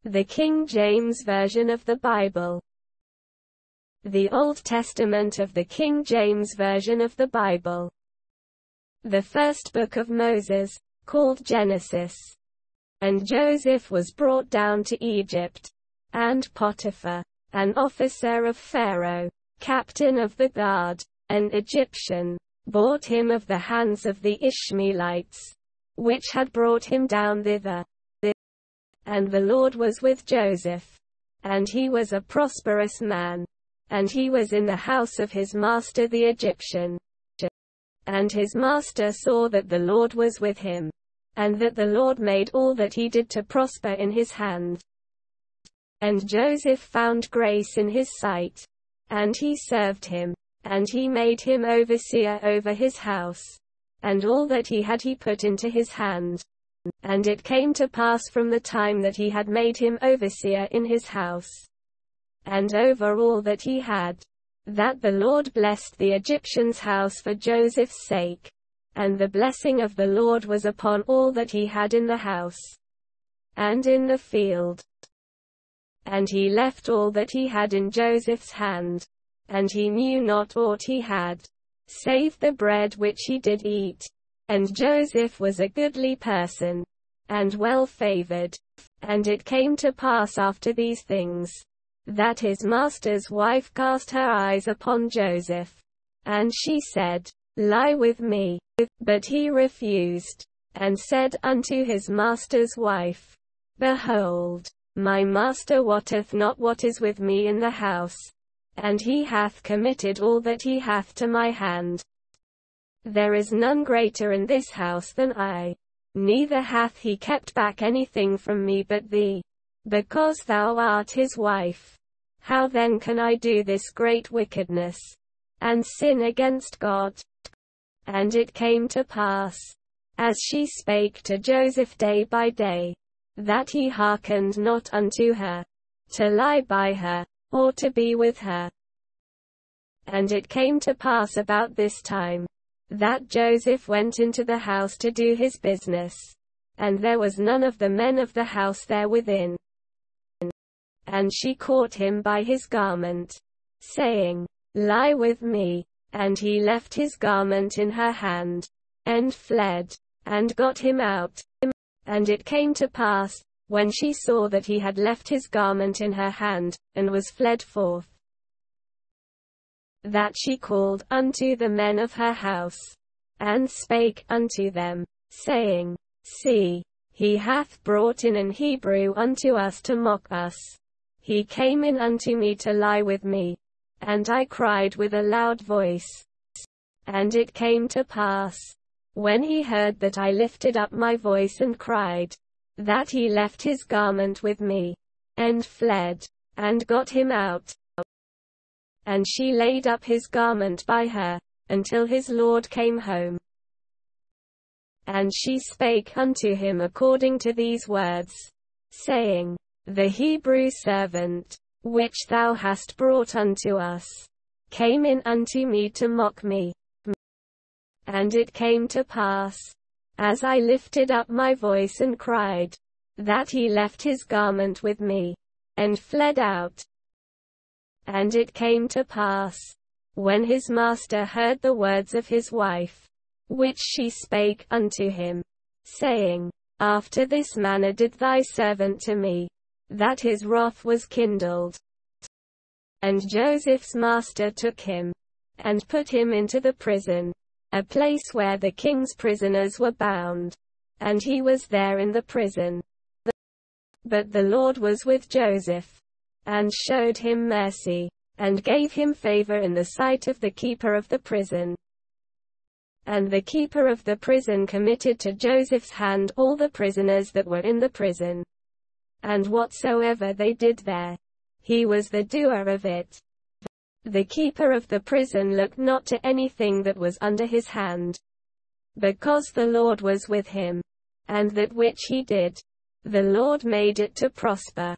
The King James Version of the Bible. The Old Testament of the King James Version of the Bible. The first book of Moses, called Genesis. And Joseph was brought down to Egypt, and Potiphar, an officer of Pharaoh, captain of the guard, an Egyptian, bought him of the hands of the Ishmaelites, which had brought him down thither. And the Lord was with Joseph, and he was a prosperous man, and he was in the house of his master the Egyptian. And his master saw that the Lord was with him, and that the Lord made all that he did to prosper in his hand. And Joseph found grace in his sight, and he served him, and he made him overseer over his house, and all that he had he put into his hand. And it came to pass from the time that he had made him overseer in his house, and over all that he had, that the Lord blessed the Egyptian's house for Joseph's sake. And the blessing of the Lord was upon all that he had in the house, and in the field. And he left all that he had in Joseph's hand, and he knew not aught he had, save the bread which he did eat. And Joseph was a goodly person, and well favored. And it came to pass after these things, that his master's wife cast her eyes upon Joseph, and she said, Lie with me. But he refused, and said unto his master's wife, Behold, my master wotteth not what is with me in the house, and he hath committed all that he hath to my hand. There is none greater in this house than I, neither hath he kept back anything from me but thee, because thou art his wife. How then can I do this great wickedness, and sin against God? And it came to pass, as she spake to Joseph day by day, that he hearkened not unto her, to lie by her, or to be with her. And it came to pass about this time, that Joseph went into the house to do his business, and there was none of the men of the house there within. And she caught him by his garment, saying, Lie with me. And he left his garment in her hand, and fled, and got him out. And it came to pass, when she saw that he had left his garment in her hand, and was fled forth, that she called unto the men of her house, and spake unto them, saying, See, he hath brought in an Hebrew unto us to mock us. He came in unto me to lie with me. And I cried with a loud voice. And it came to pass, when he heard that I lifted up my voice and cried, that he left his garment with me, and fled, and got him out. And she laid up his garment by her, until his lord came home. And she spake unto him according to these words, saying, The Hebrew servant, which thou hast brought unto us, came in unto me to mock me. And it came to pass, as I lifted up my voice and cried, that he left his garment with me, and fled out. And it came to pass, when his master heard the words of his wife, which she spake unto him, saying, After this manner did thy servant to me, that his wrath was kindled. And Joseph's master took him, and put him into the prison, a place where the king's prisoners were bound, and he was there in the prison. But the Lord was with Joseph, and showed him mercy, and gave him favor in the sight of the keeper of the prison. And the keeper of the prison committed to Joseph's hand all the prisoners that were in the prison. And whatsoever they did there, he was the doer of it. The keeper of the prison looked not to anything that was under his hand, because the Lord was with him, and that which he did, the Lord made it to prosper.